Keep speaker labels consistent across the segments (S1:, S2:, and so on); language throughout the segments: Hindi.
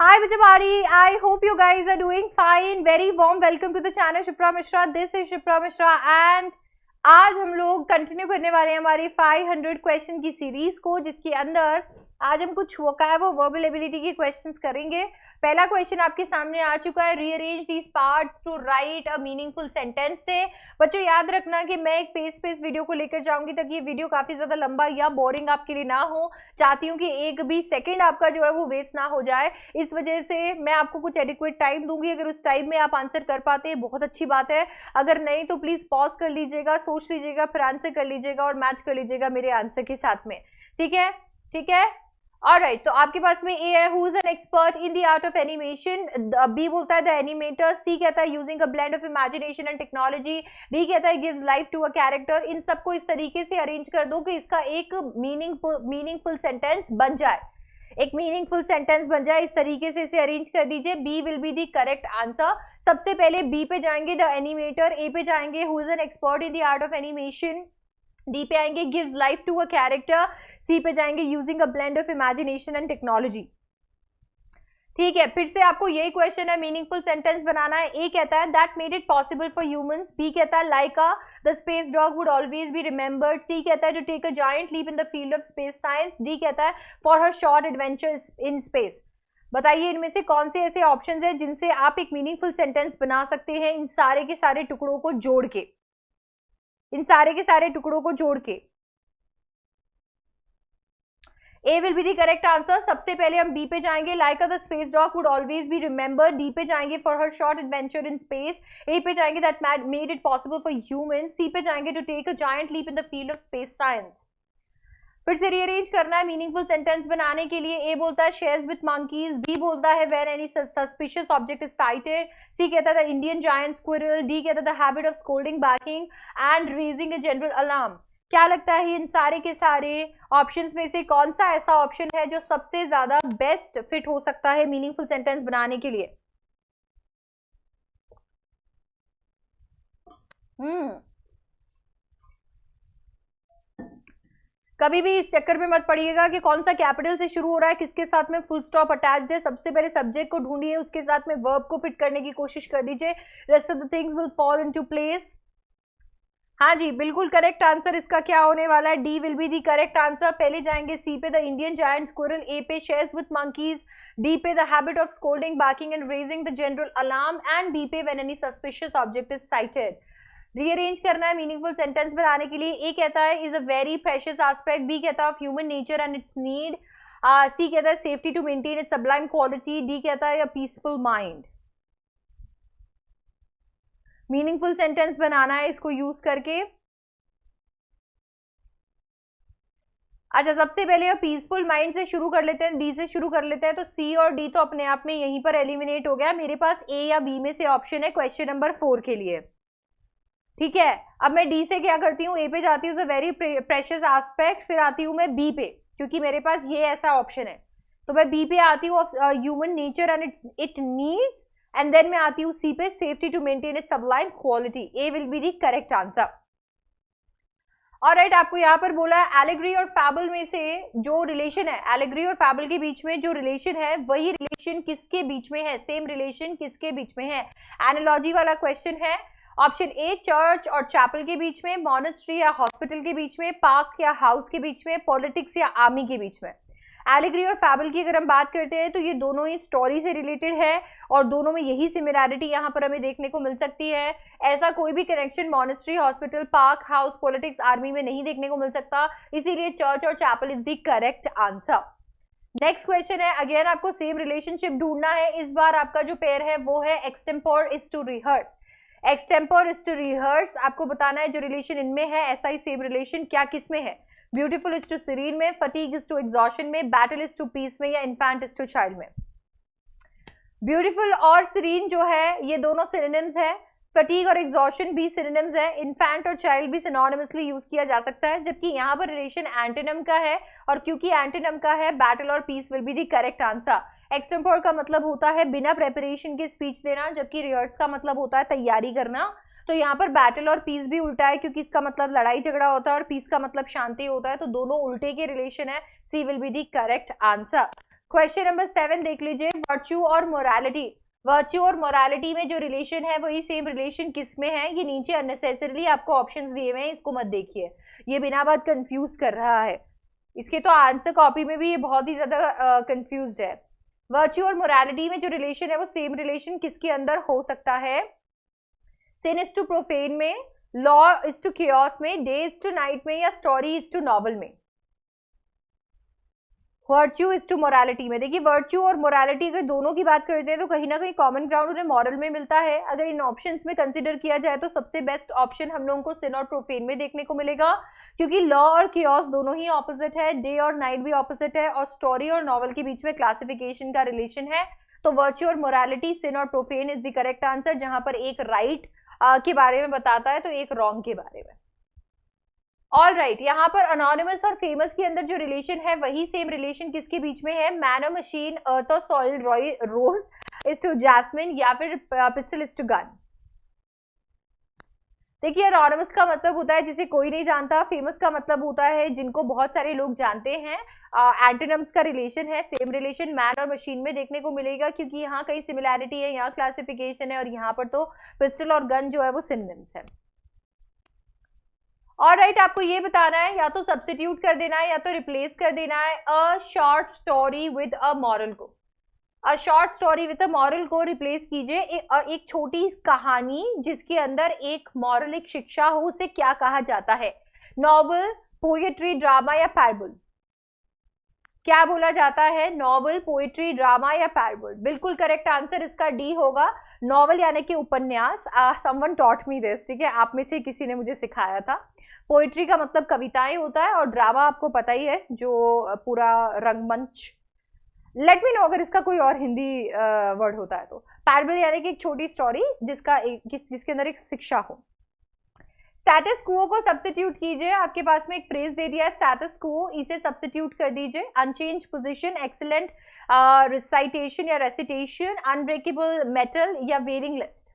S1: Hi Vijayabari, I hope you guys are doing fine. Very warm welcome to the channel Shipra Mishra. This is Shipra Mishra and आज हम लोग कंटिन्यू करने वाले हैं हमारी 500 क्वेश्चन की सीरीज को, जिसके अंदर आज हम कुछ वोकैब और वर्बल एबिलिटी के क्वेश्चंस करेंगे। पहला क्वेश्चन आपके सामने आ चुका है, rearrange these parts to write a meaningful sentence से। बच्चों याद रखना कि मैं एक पेज पे इस वीडियो को लेकर जाऊंगी ताकि ये वीडियो काफी ज्यादा लंबा या बोरिंग आपके लिए ना हो। चाहती हूँ कि एक भी सेकंड आपका जो है वो वेस्ट ना हो जाए, इस वजह से मैं आपको कुछ एडिक्वेट टाइम दूंगी। अगर उस टाइम में आप आंसर कर पाते हैं बहुत अच्छी बात है, अगर नहीं तो प्लीज पॉज कर लीजिएगा, सोच लीजिएगा, फिर आंसर कर लीजिएगा और मैच कर लीजिएगा मेरे आंसर के साथ में। ठीक है, ठीक है। ऑलराइट, तो आपके पास में ए है, who is an expert in the art of animation. B बोलता है द एनिमेटर। सी कहता है using a blend of imagination and technology. D कहता है gives life to a character. इन सबको इस तरीके से अरेंज कर दो कि इसका एक मीनिंगफुल सेंटेंस बन जाए, एक मीनिंगफुल सेंटेंस बन जाए। इस तरीके से इसे अरेंज कर दीजिए। B will be the correct answer. सबसे पहले बी पे जाएंगे द एनिमेटर, ए पे जाएंगे who is an expert in the art of animation, D पे आएंगे gives life to a character, C पे जाएंगे using a blend of imagination and technology. ठीक है, फिर से आपको यही क्वेश्चन है, मीनिंगफुल सेंटेंस बनाना है। ए कहता है that made it possible for humans. B कहता है like the space dog would always be remembered. C कहता है to take a giant leap in the field of space science. D कहता है for her short adventure in space. बताइए इनमें से कौन से ऐसे ऑप्शंस हैं जिनसे आप एक मीनिंगफुल सेंटेंस बना सकते हैं इन सारे के सारे टुकड़ों को जोड़ के, इन सारे के सारे टुकड़ों को जोड़ के। A will be the correct answer. सबसे पहले हम बी पे जाएंगे, like the space dog would always be remember. D पे जाएंगे for her short adventure in space. A पे जाएंगे that made it possible for human. C पे जाएंगे to take a giant leap in the field of space science. फिर से रीअरेंज करना है मीनिंगफुल सेंटेंस बनाने के लिए। ए बोलता है शेयर्स विद मंकीज। बी बोलता है when any suspicious object is sighted. C कहता है the Indian giant squirrel. D कहता है the habit of scolding backing and raising a general alarm. क्या लगता है इन सारे के सारे ऑप्शंस में से कौन सा ऐसा ऑप्शन है जो सबसे ज्यादा बेस्ट फिट हो सकता है मीनिंगफुल सेंटेंस बनाने के लिए? कभी भी इस चक्कर में मत पड़िएगा कि कौन सा कैपिटल से शुरू हो रहा है, किसके साथ में फुल स्टॉप अटैच्ड है। सबसे पहले सब्जेक्ट को ढूंढिए, उसके साथ में वर्ब को फिट करने की कोशिश कर दीजिए। Rest of the things will fall into place. हाँ जी, बिल्कुल करेक्ट आंसर इसका क्या होने वाला है, D will be the correct answer. पहले जाएंगे सी पे the Indian giant squirrel, A पे शेयर्स विद मंकीज, डी पे the habit of scolding backing and raising the general alarm and B पे when any suspicious object is sighted. Rearrange करना है मीनिंगफुल सेंटेंस बनाने के लिए। ए कहता है is a very precious aspect. B कहता है of human nature and its need. C कहता है safety to maintain its sublime quality. D कहता है a peaceful mind. Meaningful sentence बनाना है इसको यूज करके। अच्छा, सबसे पहले पीसफुल माइंड से शुरू कर लेते हैं, डी से शुरू कर लेते हैं। तो सी और डी तो अपने आप में यहीं पर एलिमिनेट हो गया। मेरे पास ए या बी में से ऑप्शन है क्वेश्चन नंबर 4 के लिए। ठीक है, अब मैं डी से क्या करती हूँ, ए पे जाती हूँ द वेरी प्रेशियस एस्पेक्ट, फिर आती हूँ मैं बी पे क्योंकि मेरे पास ये ऐसा ऑप्शन है। तो मैं बी पे आती हूँ human nature and it needs, and then मैं आती हूँ सी पे safety to maintain it sublime quality. A will be the correct answer. All right, आपको यहाँ पर बोला है एलेग्री और फैबल में से जो रिलेशन है, एलेग्री और फैबल के बीच में जो रिलेशन है वही रिलेशन किसके बीच में है, सेम रिलेशन किसके बीच में है। एनालॉजी वाला क्वेश्चन है। ऑप्शन ए चर्च और चैपल के बीच में, मॉनेस्ट्री या हॉस्पिटल के बीच में, पार्क या हाउस के बीच में, पॉलिटिक्स या आर्मी के बीच में। एलेग्री और फैबल की अगर हम बात करते हैं तो ये दोनों ही स्टोरी से रिलेटेड है और दोनों में यही सिमिलैरिटी यहाँ पर हमें देखने को मिल सकती है। ऐसा कोई भी connection monastery, hospital, park, house, politics, army में नहीं देखने को मिल सकता, इसीलिए चर्च और chapel is the correct answer. Next question है, अगेन आपको सेम रिलेशनशिप ढूंढना है। इस बार आपका जो पेयर है वो है extempore is to rehearse. Extempore is to rehearse, आपको बताना है जो रिलेशन इनमें है ऐसा ही सेम रिलेशन क्या किस में है। ब्यूटीफुल इज टू सीरीन में, फटीग इज टू एग्जॉशन में, बैटल इज टू पीस में, या इन्फेंट इज टू चाइल्ड में। ब्यूटीफुल और सीरीन जो है ये दोनों सिनोनिम्स है, फटीग और एग्जॉशन भी सिनोनिम्स है, इन्फेंट और चाइल्ड भी सिनोनिमसली यूज किया जा सकता है, जबकि यहाँ पर रिलेशन एंटोनिम का है और क्योंकि एंटोनिम का है बैटल और peace will be the correct answer. Extempore का मतलब होता है बिना प्रेपरेशन के स्पीच देना, जबकि रिहर्स का मतलब होता है तैयारी करना। तो यहाँ पर बैटल और पीस भी उल्टा है क्योंकि इसका मतलब लड़ाई झगड़ा होता है और पीस का मतलब शांति होता है, तो दोनों उल्टे के रिलेशन है। C will be the correct answer. Question number 7 देख लीजिए, वर्च्यू और मोरालिटी। वर्च्यू और मोरालिटी में जो रिलेशन है वही सेम रिलेशन किस में है? ये नीचे अननेसेसरीली आपको ऑप्शंस दिए हुए हैं, इसको मत देखिए, ये बिना बात कंफ्यूज कर रहा है। इसके तो आंसर कॉपी में भी ये बहुत ही ज्यादा कंफ्यूज्ड है। वर्च्यू और मोरालिटी में जो रिलेशन है वो सेम रिलेशन किसके अंदर हो सकता है? सिन इज टू प्रोफेन में, लॉ इज टू chaos में, डे इज टू नाइट में, या स्टोरी इज टू नॉवल में? वर्च्यू इज टू मोरालिटी में। देखिए वर्च्यू और मोरालिटी अगर दोनों की बात करते हैं तो कहीं ना कहीं कॉमन ग्राउंड उन्हें मॉरल में मिलता है। अगर इन ऑप्शंस में कंसीडर किया जाए तो सबसे बेस्ट ऑप्शन हम लोगों को सिन और प्रोफेन में देखने को मिलेगा, क्योंकि लॉ और कियोस दोनों ही ऑपोजिट है, डे और नाइट भी ऑपोजिट है, और स्टोरी और नॉवल के बीच में क्लासिफिकेशन का रिलेशन है। तो वर्च्यू और मोरालिटी, सिन और profane is the correct answer, जहां पर एक राइट के बारे में बताता है तो एक रॉन्ग के बारे में। ऑल राइट, यहाँ पर अनोनिमस और फेमस के अंदर जो रिलेशन है वही सेम रिलेशन किसके बीच में है? मैन और मशीन, अर्थ और soil, rose is to jasmine, या फिर पिस्टल इज टू गन। देखिए अनोनिमस का मतलब होता है जिसे कोई नहीं जानता, फेमस का मतलब होता है जिनको बहुत सारे लोग जानते हैं। एंटोनिम्स का रिलेशन है, सेम रिलेशन मैन और मशीन में देखने को मिलेगा, क्योंकि यहाँ कई सिमिलैरिटी है, यहाँ क्लासिफिकेशन है, और यहाँ पर तो पिस्टल और गन जो है वो सिनोनिम्स है। और राइट, आपको ये बताना है या तो सब्स्टिट्यूट कर देना है या तो रिप्लेस कर देना है a short story with a moral को। A short story with a moral को रिप्लेस कीजिए एक छोटी कहानी जिसके अंदर एक मॉरल, एक शिक्षा हो, उसे क्या कहा जाता है? नॉवल, पोएट्री, ड्रामा या पैराबल? क्या बोला जाता है? नॉवल, पोएट्री, ड्रामा या पैराबल? बिल्कुल करेक्ट आंसर इसका डी होगा, नॉवल यानी कि उपन्यास। समवन टॉट मी दिस, ठीक है, आप में से किसी ने मुझे सिखाया था। पोइट्री का मतलब कविताएं होता है, और ड्रामा आपको पता ही है जो पूरा रंगमंच। लेट मी नो अगर इसका कोई और हिंदी वर्ड होता है तो। पैराबल यानी कि एक छोटी स्टोरी जिसके अंदर एक शिक्षा हो। स्टेटस क्वो को सब्स्टिट्यूट कीजिए, आपके पास में एक फ्रेज दे दिया है स्टेटस क्वो, इसे सब्स्टिट्यूट कर दीजिए। अनचेंज पोजीशन, एक्सीलेंट रिसाइटेशन या रेसिटेशन, अनब्रेकेबल मेटल या वेरिंग लिस्ट।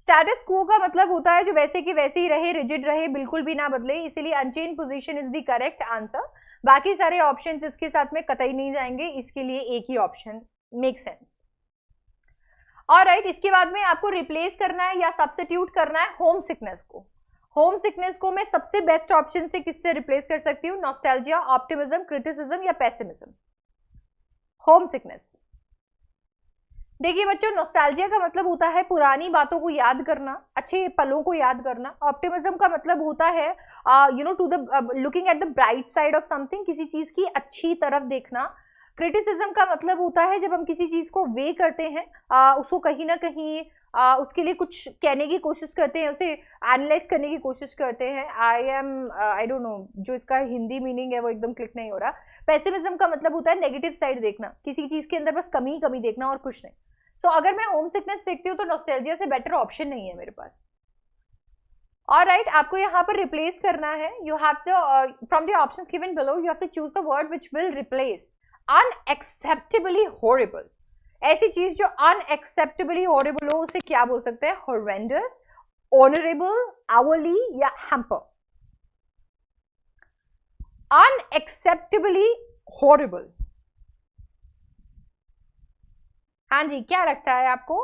S1: स्टेटस क्वो का मतलब होता है जो वैसे की वैसे ही रहे, रिजिड रहे, बिल्कुल भी ना बदले, इसीलिए unchanged position is the correct answer. बाकी सारे ऑप्शंस इसके साथ में कतई नहीं जाएंगे, इसके लिए एक ही ऑप्शन मेक सेंस। और राइट, इसके बाद में आपको रिप्लेस करना है या सब्स्टिट्यूट करना है होम सिकनेस को। होम सिकनेस को मैं सबसे बेस्ट ऑप्शन से किससे रिप्लेस कर सकती हूँ? नॉस्टैल्जिया, ऑप्टिमिज्म, क्रिटिसिज्म या पेसिमिज्म? Home sickness. देखिए बच्चों, नॉस्टैल्जिया का मतलब होता है पुरानी बातों को याद करना, अच्छे पलों को याद करना। ऑप्टिमिज्म का मतलब होता है to the looking at the bright side of something, किसी चीज की अच्छी तरफ देखना। क्रिटिसिज्म का मतलब होता है जब हम किसी चीज को वे करते हैं, उसको कहीं ना कहीं उसके लिए कुछ कहने की कोशिश करते हैं, उसे एनालाइज करने की कोशिश करते हैं। आई डोंट नो जो इसका हिंदी मीनिंग है वो एकदम क्लिक नहीं हो रहा। पेसिमिज्म का मतलब होता है नेगेटिव साइड देखना, किसी चीज के अंदर बस कमी कमी देखना और कुछ नहीं। सो अगर मैं होम सिकनेस देखती हूँ तो नॉस्टैल्जिया से बेटर ऑप्शन नहीं है मेरे पास। और राइट, आपको यहाँ पर रिप्लेस करना है। You have to from the options given below you have to choose the word which will replace unacceptably horrible. ऐसी चीज जो अनएक्सेप्टेबली हॉरिबल हो उसे क्या बोल सकते हैं? हॉरेंडस, ऑनरेबल, आवरली या हैम्पर? अनएक्सेप्टेबली हॉरिबल। हाँ जी, क्या लगता है आपको?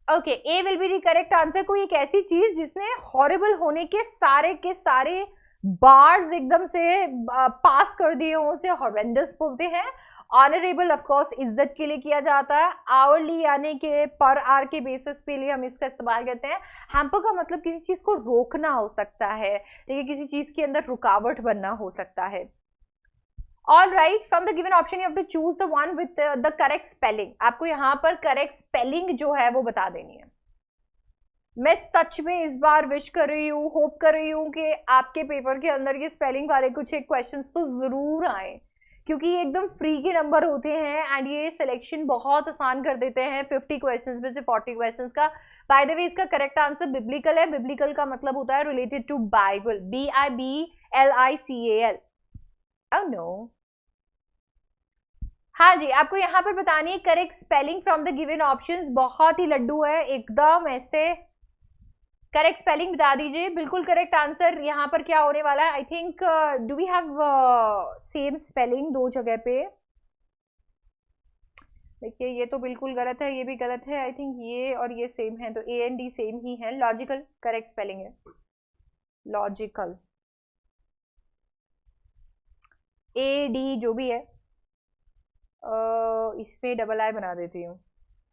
S1: Okay, A will be the correct answer. कोई एक ऐसी चीज जिसने हॉरिबल होने के सारे बार्स एकदम से पास कर दिए हो उसे हॉरेंडस बोलते हैं। ऑनरेबल ऑफ कोर्स इज्जत के लिए किया जाता है। आवरली यानी कि पर आवर के बेसिस पे लिए हम इसका इस्तेमाल करते हैं। हैम्पर का मतलब किसी चीज को रोकना हो सकता है, ठीक है, किसी चीज के अंदर रुकावट बनना हो सकता है। All right, from the given option you have to choose the one with the correct spelling. आपको यहाँ पर करेक्ट स्पेलिंग जो है वो बता देनी है। मैं सच में इस बार विश कर रही हूँ, होप कर रही हूँ कि आपके पेपर के अंदर ये स्पेलिंग वाले कुछ एक क्वेश्चंस तो जरूर आए, क्योंकि ये एकदम फ्री के नंबर होते हैं एंड ये सिलेक्शन बहुत आसान कर देते हैं 50 क्वेश्चंस में से 40 क्वेश्चंस का। बाय द वे, इसका करेक्ट आंसर बिब्लिकल है। बिब्लिकल का मतलब होता है related to Bible, BIBLICAL। Oh no, हाँ जी, आपको यहाँ पर बतानी है correct spelling from the given options. बहुत ही लड्डू है एकदम ऐसे। करेक्ट स्पेलिंग बता दीजिए। बिल्कुल करेक्ट आंसर यहाँ पर क्या होने वाला है? I think do we have same spelling दो जगह पे? देखिए ये तो बिल्कुल गलत है, ये भी गलत है। आई थिंक ये और ये सेम है, तो ए एंड डी सेम ही है। लॉजिकल करेक्ट स्पेलिंग है, लॉजिकल। ए डी जो भी है, इसमें डबल आई बना देती हूँ,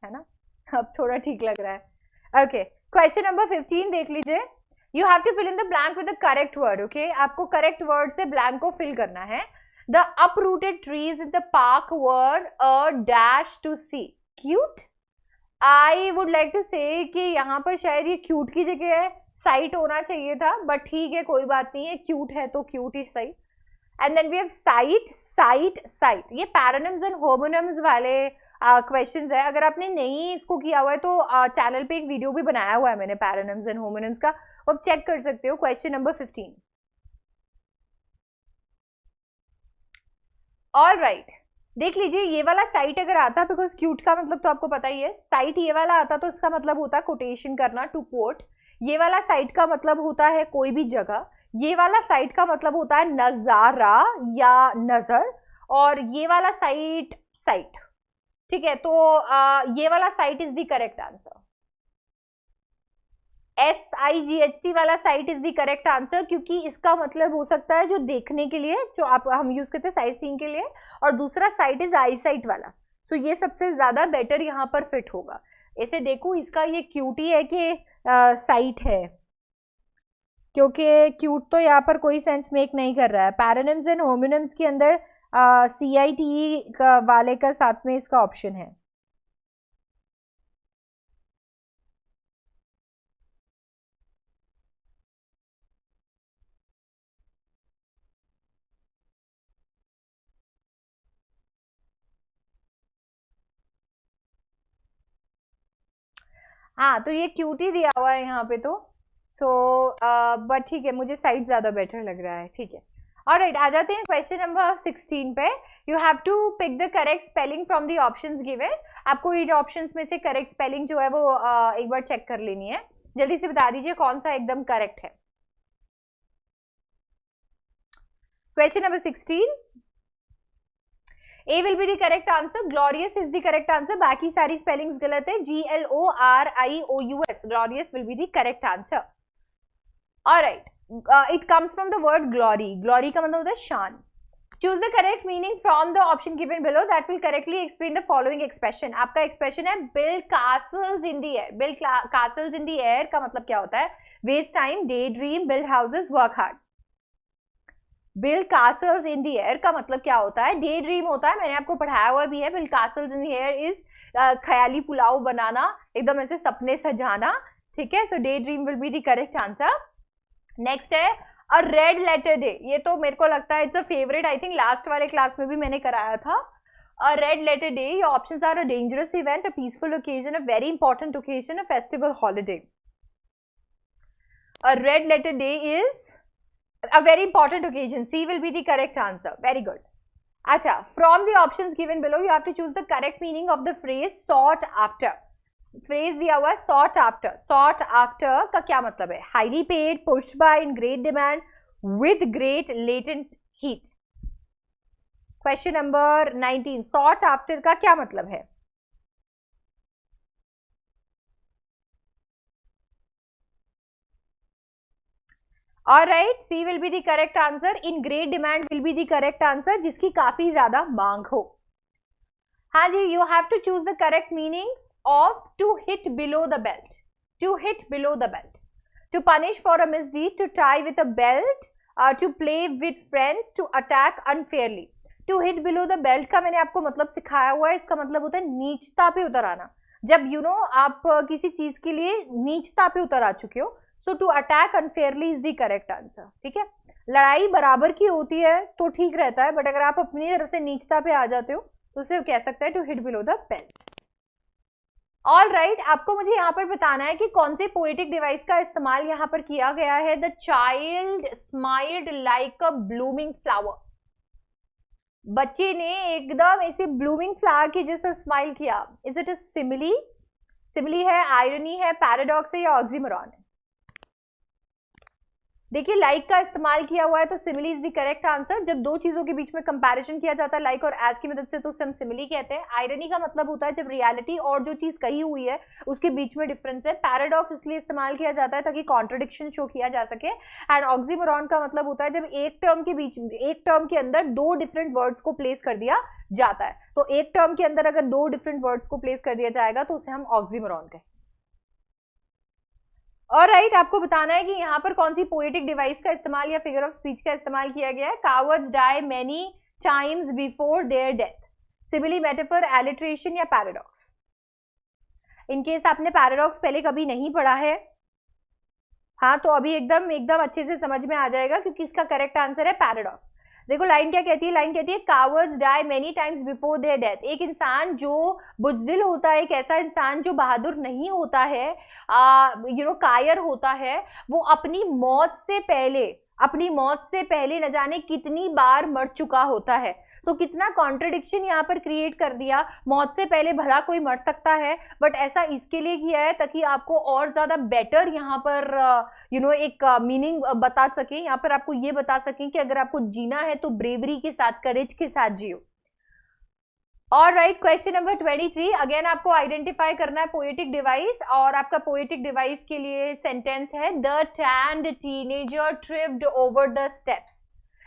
S1: है ना? अब थोड़ा ठीक लग रहा है। ओके, क्वेश्चन नंबर 15 देख लीजिए। You have to fill in the blank with the correct word. Okay, आपको करेक्ट वर्ड से ब्लैंक को फिल करना है। The uprooted trees in the park were a dash to see. Cute? I would like to say कि यहाँ पर शायद ये क्यूट की जगह है, साइट होना चाहिए था, बट ठीक है कोई बात नहीं है, क्यूट है तो क्यूट ही सही। And then we have site, site, site. ये पैरोनिम्स एंड होमोनिम्स वाले क्वेश्चंस है। अगर आपने नहीं इसको किया हुआ है तो चैनल पे एक वीडियो भी बनाया हुआ है मैंने पैरोनिम्स एंड होमोनिम्स का, आप चेक कर सकते हो। Question number 15। ऑल राइट, देख लीजिए ये वाला साइट अगर आता, बिकॉज क्यूट का मतलब तो आपको पता ही है, साइट ये वाला आता तो इसका मतलब होता है कोटेशन करना, टू कोट। ये वाला साइट का मतलब होता है कोई भी जगह। ये वाला साइट का मतलब होता है नजारा या नजर, और ये वाला साइट साइट। ठीक है, तो ये वाला site is the correct answer. SIGHT वाला site is the correct answer, क्योंकि इसका मतलब हो सकता है जो देखने के लिए, जो हम यूज करते हैं साइट सीइंग के लिए, और दूसरा साइट इज आई साइट वाला। सो ये सबसे ज्यादा बेटर यहाँ पर फिट होगा। ऐसे देखो, इसका ये क्यूटी है कि साइट है, क्योंकि क्यूट तो यहाँ पर कोई सेंस मेक नहीं कर रहा है। पैरोनिम्स एंड होमोनिम्स के अंदर CITE वाले का साथ में इसका ऑप्शन है। हाँ, तो ये क्यूटी दिया हुआ है यहाँ पे तो। सो बट ठीक है, मुझे साइट ज्यादा बेटर लग रहा है। ठीक है, ऑलराइट, आ जाते हैं क्वेश्चन नंबर 16 पे। You have to pick the correct spelling from the options given. आपको इन ऑप्शंस में से करेक्ट स्पेलिंग जो है वो एक बार चेक कर लेनी है। जल्दी से बता दीजिए कौन सा एकदम करेक्ट है। Question number 16, A will be the correct answer, glorious is the correct answer, बाकी सारी स्पेलिंग्स गलत है। GLORIOUS, glorious will be the correct answer. Alright, it comes from the word glory. Glory का मतलब होता है शान। Choose the correct meaning from the option given below that will correctly explain the following expression. आपका एक्सप्रेशन है build castles in the air. Build castles in the air का मतलब क्या होता है? Waste time, day dream, build houses, work hard. Build castles in the air का मतलब क्या होता है? डे ड्रीम होता है, मैंने आपको पढ़ाया हुआ भी है। Build castles in the air is ख्याली पुलाव बनाना, एकदम ऐसे सपने सजाना। ठीक है, so daydream will be the correct answer. Next है अ रेड लेटर डे। ये तो मेरे को लगता है it's a favourite, I think last वाले क्लास में भी मैंने कराया था। A red letter day, your options are a dangerous event, a peaceful occasion, a very important occasion, a festival holiday. A red letter day is a very important occasion. C will be the correct answer. Very good. Acha, from the options given below, you have to choose the correct meaning of the phrase sought after. Phrase दिया हुआ है sought after. Sought after का क्या मतलब है? Highly paid, pushed by, in great demand, with great latent heat. Question number 19. Sought after का क्या मतलब है? Alright, C will be the correct answer. In great demand will be the correct answer, जिसकी काफी ज्यादा मांग हो। हाँ जी, you have to choose the correct meaning of to hit below the belt. To hit below the belt. To punish for a misdeed, to tie with a belt, to play with friends, to attack unfairly. To hit below the belt का मैंने आपको मतलब सिखाया हुआ है। इसका मतलब होता है नीचता पे उतर आना। जब आप किसी चीज के लिए नीचता पे उतर आ चुके हो, so to attack unfairly is the correct answer. ठीक है, लड़ाई बराबर की होती है तो ठीक रहता है, बट अगर आप अपनी तरफ से नीचता पे आ जाते हो तो उसे कह सकते हैं to hit below the belt. All right, आपको मुझे यहाँ पर बताना है कि कौन से पोएटिक डिवाइस का इस्तेमाल यहाँ पर किया गया है। The child smiled like a blooming flower. बच्चे ने एकदम ऐसे ब्लूमिंग फ्लावर के जैसा स्माइल किया। Is it a simile? Simile है, आयरनी है, पैराडॉक्स है या ऑक्सीमोरॉन है? देखिए लाइक का इस्तेमाल किया हुआ है तो simile is the correct answer. जब दो चीजों के बीच में कंपैरिजन किया जाता है लाइक और एज की मदद से तो उसे हम सिमिली कहते हैं। आयरनी का मतलब होता है जब रियलिटी और जो चीज कही हुई है उसके बीच में डिफरेंस है। पैराडॉक्स इसलिए इस्तेमाल किया जाता है ताकि कॉन्ट्रडिक्शन शो किया जा सके। एंड ऑक्सीमोरॉन का मतलब होता है जब एक टर्म के अंदर दो डिफरेंट वर्ड्स को प्लेस कर दिया जाता है। तो एक टर्म के अंदर अगर दो डिफरेंट वर्ड्स को प्लेस कर दिया जाएगा तो उसे हम ऑक्सीमोरॉन कहें। और राइट, आपको बताना है कि यहाँ पर कौन सी पोएटिक डिवाइस का इस्तेमाल या फिगर ऑफ स्पीच का इस्तेमाल किया गया है। Cowards die many times before their death, simile, metaphor, alliteration या पैराडॉक्स। इनकेस आपने पैराडॉक्स पहले कभी नहीं पढ़ा है, हाँ, तो अभी एकदम एकदम अच्छे से समझ में आ जाएगा क्योंकि इसका करेक्ट आंसर है पैराडॉक्स। देखो लाइन क्या कहती है, लाइन कहती है cowards die many times before their death. एक इंसान जो बुजदिल होता है, एक ऐसा इंसान जो बहादुर नहीं होता है, कायर होता है, वो अपनी मौत से पहले न जाने कितनी बार मर चुका होता है। तो कितना कॉन्ट्रडिक्शन यहाँ पर क्रिएट कर दिया। मौत से पहले भला कोई मर सकता है, बट ऐसा इसके लिए किया है ताकि आपको और ज्यादा बेटर यहाँ पर एक मीनिंग बता सके। यहाँ पर आपको ये बता सके कि अगर आपको जीना है तो ब्रेवरी के साथ, करेज के साथ जियो। और राइट, क्वेश्चन नंबर 23 अगेन आपको आइडेंटिफाई करना है पोएटिक डिवाइस। और आपका पोएटिक डिवाइस के लिए सेंटेंस है the stand teenager tripped over the steps.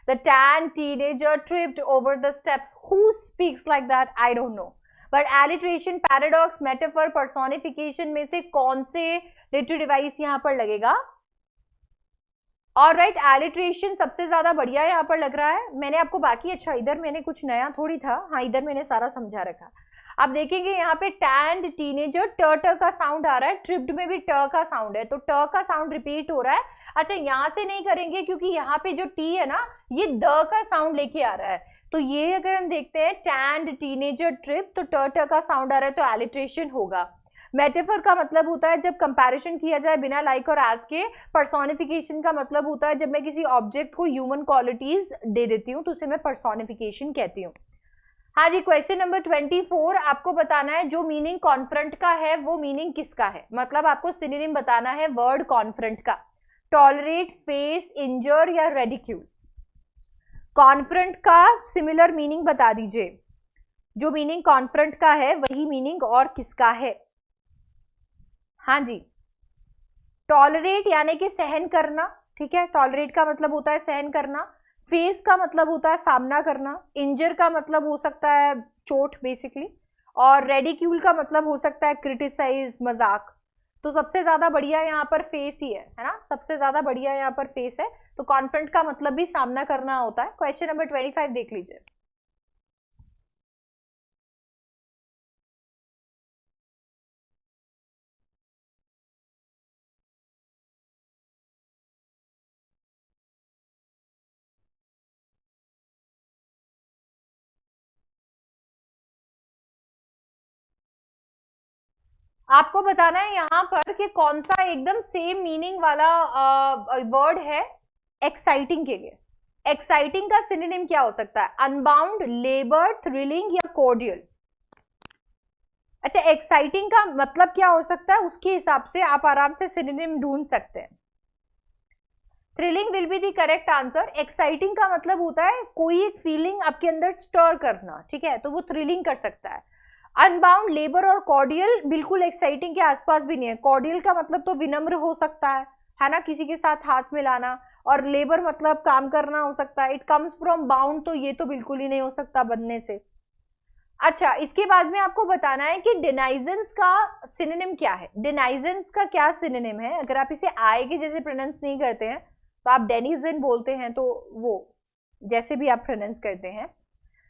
S1: The tanned teenager tripped over the steps. Who speaks like that? I don't know. But alliteration, paradox, metaphor, personification में से कौन से लिटरेरी डिवाइस यहाँ पर लगेगा? और राइट, alliteration सबसे ज्यादा बढ़िया यहाँ पर लग रहा है। मैंने आपको बाकी, अच्छा इधर मैंने कुछ नया थोड़ी था, हाँ इधर मैंने सारा समझा रखा। आप देखेंगे यहाँ पे टैंड टीनेजर, ट का साउंड आ रहा है, ट्रिप्ड में भी ट का साउंड है, तो ट का साउंड रिपीट हो रहा है। अच्छा, यहाँ से नहीं करेंगे क्योंकि यहाँ पे जो टी है ना, ये द का साउंड लेके आ रहा है। तो ये अगर हम देखते हैं टैंड टीनेजर ट्रिप, तो ट का साउंड आ रहा है, तो एलिट्रेशन होगा। मेटाफर का मतलब होता है जब कंपैरिजन किया जाए बिना लाइक और एज के। पर्सोनिफिकेशन का मतलब होता है जब मैं किसी ऑब्जेक्ट को ह्यूमन क्वालिटीज दे देती हूँ तो उसे मैं पर्सोनिफिकेशन कहती हूँ। हाँ जी, क्वेश्चन नंबर 24 आपको बताना है जो मीनिंग कॉन्फ्रंट का है वो मीनिंग किसका है। मतलब आपको सिनोनिम बताना है वर्ड कॉन्फ्रंट का। टॉलरेट, फेस, इंजर या रेडिक्यूल। कॉन्फ्रंट का सिमिलर मीनिंग बता दीजिए। जो मीनिंग कॉन्फ्रंट का है वही मीनिंग और किसका है। हाँ जी, टॉलरेट यानी कि सहन करना, ठीक है, टॉलरेट का मतलब होता है सहन करना। फेस का मतलब होता है सामना करना। इंजर का मतलब हो सकता है चोट बेसिकली। और रेडिक्यूल का मतलब हो सकता है क्रिटिसाइज, मजाक। तो सबसे ज्यादा बढ़िया यहाँ पर फेस ही है ना, सबसे ज्यादा बढ़िया यहाँ पर फेस है। तो कॉन्फ्रंट का मतलब भी सामना करना होता है। क्वेश्चन नंबर 25 देख लीजिए। आपको बताना है यहाँ पर कि कौन सा एकदम सेम मीनिंग वाला वर्ड है एक्साइटिंग के लिए। एक्साइटिंग का सिनोनिम क्या हो सकता है? अनबाउंड, लेबर, थ्रिलिंग या कॉर्डियल। अच्छा, एक्साइटिंग का मतलब क्या हो सकता है उसके हिसाब से आप आराम से सिनोनिम ढूंढ सकते हैं। Thrilling will be the correct answer. Exciting का मतलब होता है कोई एक फीलिंग आपके अंदर स्टर करना, ठीक है, तो वो थ्रिलिंग कर सकता है। अनबाउंड, लेबर और कॉर्डियल बिल्कुल एक्साइटिंग के आसपास भी नहीं है। कॉर्डियल का मतलब तो विनम्र हो सकता है ना, किसी के साथ हाथ मिलाना। और लेबर मतलब काम करना हो सकता है। इट कम्स फ्रॉम बाउंड, तो ये तो बिल्कुल ही नहीं हो सकता बनने से। अच्छा, इसके बाद में आपको बताना है कि डिनाइजेंस का सिनोनिम क्या है। डिनाइजेंस का क्या सिनोनिम है? अगर आप इसे आय के जैसे प्रोनाउंस नहीं करते हैं तो आप डेनिजन बोलते हैं, तो वो जैसे भी आप प्रोनाउंस करते हैं।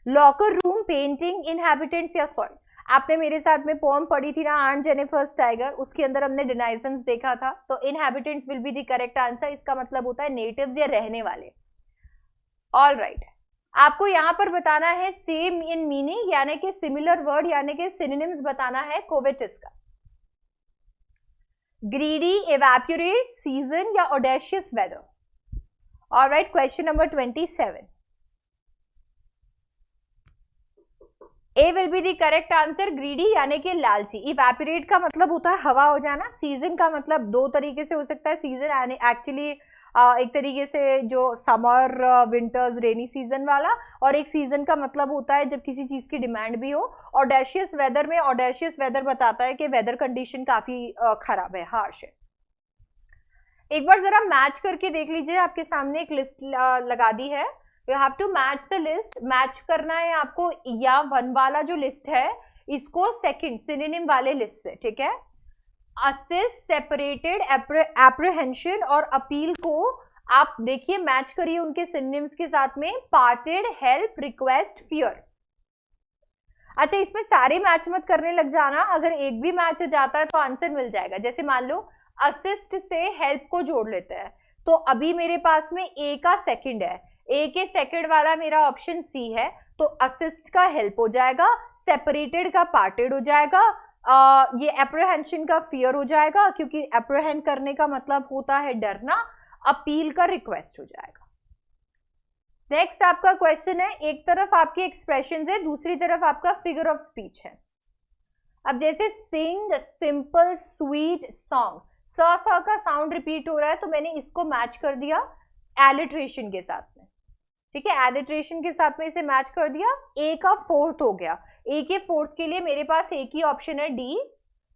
S1: लॉकर रूम, पेंटिंग, इनहैबिटेंट्स या सॉइल। आपने मेरे साथ में पोएम पढ़ी थी ना, आंट जेनिफर्स टाइगर, उसके अंदर हमने डिनाइजेंस देखा था। तो inhabitants will be the correct answer. इसका मतलब होता है नेटिव्स या रहने वाले। ऑल राइट, आपको यहां पर बताना है सेम इन मीनिंग यानी कि सिमिलर वर्ड यानी कि सिनोनिम्स बताना है कोवेटिस का। ग्रीडी, इवैपोरेट, सीजन या audacious weather. All right, question number 27। A will be the correct answer. Greedy यानी कि लालची। इवैपोरेट का मतलब होता है हवा हो जाना। सीजन का मतलब दो तरीके से हो सकता है। सीजन एक्चुअली एक तरीके से जो समर, विंटर्स, रेनी सीजन वाला, और एक सीजन का मतलब होता है जब किसी चीज की डिमांड भी हो। ऑडेशियस वेदर में ऑडेशियस वेदर बताता है कि वेदर कंडीशन काफी खराब है, हार्श है। एक बार जरा मैच करके देख लीजिए, आपके सामने एक लिस्ट लगा दी है, you have to match the list. Match करना है आपको या वन वाला जो लिस्ट है इसको सेकंड सिनोनिम वाले लिस्ट से, ठीक है। असिस्ट, सेपरेटेड, एप्रीहेंशन और अपील को आप देखिए मैच करिए उनके सिनोनिम्स के साथ में, पार्टेड, हेल्प, रिक्वेस्ट, फियर। अच्छा, इसमें सारे मैच मत करने लग जाना, अगर एक भी मैच हो जाता है तो आंसर मिल जाएगा। जैसे मान लो असिस्ट से हेल्प को जोड़ लेते हैं, तो अभी मेरे पास में ए का सेकंड है, ए के सेकंड वाला मेरा ऑप्शन सी है, तो असिस्ट का हेल्प हो जाएगा, सेपरेटेड का पार्टेड हो जाएगा, ये एप्रीहेंशन का फियर हो जाएगा, क्योंकि एप्रीहेंड करने का मतलब होता है डरना, अपील का रिक्वेस्ट हो जाएगा। नेक्स्ट आपका क्वेश्चन है, एक तरफ आपके एक्सप्रेशन है, दूसरी तरफ आपका फिगर ऑफ स्पीच है। अब जैसे सिंग सिंपल स्वीट सॉन्ग, स का साउंड रिपीट हो रहा है, तो मैंने इसको मैच कर दिया एलिट्रेशन के साथ में, ठीक है, एलिट्रेशन के साथ में इसे मैच कर दिया। ए का फोर्थ हो गया, ए के फोर्थ के लिए मेरे पास एक ही ऑप्शन है डी,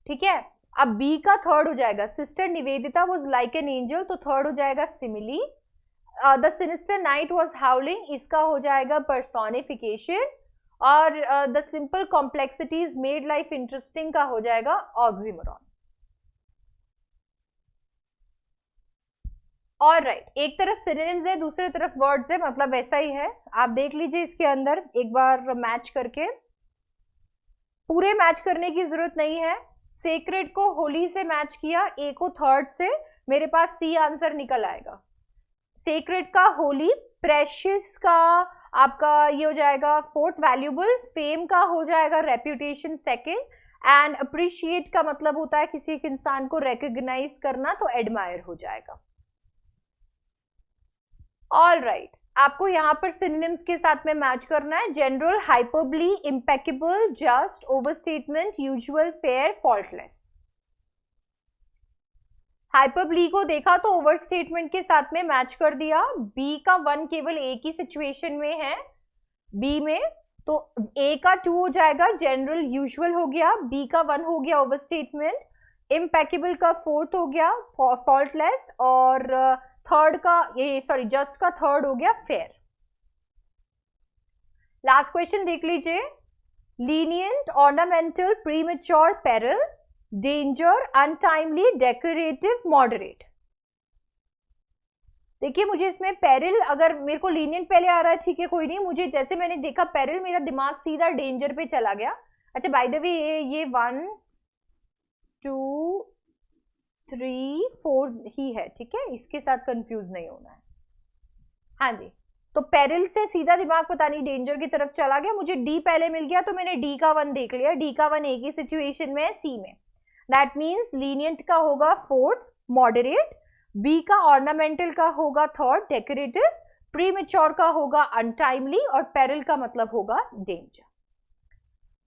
S1: ठीक है। अब बी का थर्ड हो जाएगा, sister Nivedita was like an angel, तो थर्ड हो जाएगा simile. The sinister night was हाउलिंग, इसका हो जाएगा पर्सोनिफिकेशन, और the simple complexities made life interesting का हो जाएगा ऑक्सीमोरॉन। और राइट, एक तरफ सिनोनिम्स है, दूसरी तरफ वर्ड्स है, मतलब वैसा ही है। आप देख लीजिए इसके अंदर एक बार मैच करके, पूरे मैच करने की जरूरत नहीं है। सेक्रेड को होली से मैच किया, ए को थर्ड से, मेरे पास सी आंसर निकल आएगा। सेक्रेड का होली, प्रेशियस का आपका ये हो जाएगा फोर्थ, वैल्यूबल, फेम का हो जाएगा रेप्यूटेशन सेकेंड, एंड अप्रिशिएट का मतलब होता है किसी एक इंसान को रिकॉग्नाइज करना, तो एडमायर हो जाएगा। ऑल राइट, आपको यहाँ पर सिनोनिम्स के साथ में मैच करना है। General, hyperbole, impeccable, just, overstatement, usual, fair, faultless. Hyperbole को देखा तो ओवरस्टेटमेंट के साथ में मैच कर दिया। बी का वन केवल एक ही सिचुएशन में है, बी में, तो ए का टू हो जाएगा, जनरल यूजुअल हो गया, बी का वन हो गया ओवरस्टेटमेंट, इम्पेकेबल का फोर्थ हो गया फॉल्टलेस, और थर्ड का ये सॉरी जस्ट का थर्ड हो गया फेयर। लास्ट क्वेश्चन देख लीजिए, lenient, ornamental, premature, peril, danger, untimely, decorative, moderate. देखिए मुझे इसमें पेरिल, अगर मेरे को लीनियंट पहले आ रहा है ठीक है कोई नहीं, मुझे जैसे मैंने देखा पेरिल, मेरा दिमाग सीधा डेंजर पे चला गया। अच्छा बाय द वे ये 1 2 3 4 ही है, ठीक है, इसके साथ कंफ्यूज नहीं होना है। हाँ जी, तो पेरिल से सीधा दिमाग पता नहीं डेंजर की तरफ चला गया, मुझे डी पहले मिल गया, तो मैंने डी का वन देख लिया, डी का वन एक ही सिचुएशन में है, सी में। दैट मीन्स लीनियंट का होगा फोर्थ, मॉडरेट, बी का ऑर्नामेंटल का होगा थर्ड, डेकोरेटिव, प्रीमेच्योर का होगा अनटाइमली, और पेरिल का मतलब होगा डेंजर।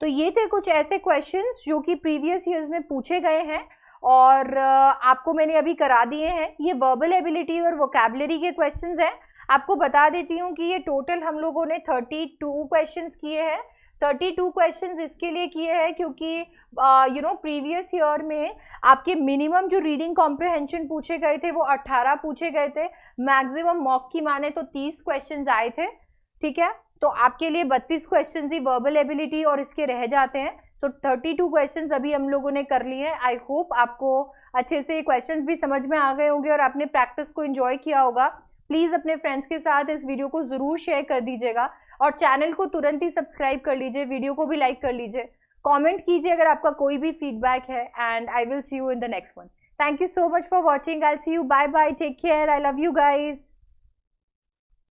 S1: तो ये थे कुछ ऐसे क्वेश्चंस जो कि प्रीवियस ईयर्स में पूछे गए हैं, और आपको मैंने अभी करा दिए हैं। ये वर्बल एबिलिटी और वोकैबुलरी के क्वेश्चंस हैं। आपको बता देती हूँ कि ये टोटल हम लोगों ने 32 क्वेश्चंस किए हैं। 32 क्वेश्चंस इसके लिए किए हैं क्योंकि प्रीवियस ईयर में आपके मिनिमम जो रीडिंग कॉम्प्रिहेंशन पूछे गए थे वो 18 पूछे गए थे, मैक्सिमम मॉक की माने तो 30 क्वेश्चंस आए थे, ठीक है। तो आपके लिए 32 क्वेश्चंस ही वर्बल एबिलिटी और इसके रह जाते हैं। तो 32 क्वेश्चंस अभी हम लोगों ने कर लिए हैं। आई होप आपको अच्छे से क्वेश्चंस भी समझ में आ गए होंगे और आपने प्रैक्टिस को एंजॉय किया होगा। प्लीज अपने फ्रेंड्स के साथ इस वीडियो को जरूर शेयर कर दीजिएगा और चैनल को तुरंत ही सब्सक्राइब कर लीजिए, वीडियो को भी लाइक कर लीजिए, कमेंट कीजिए अगर आपका कोई भी फीडबैक है, and I will see you in the next one. Thank you so much for watching. I will see you, bye bye, take care, I love you guys.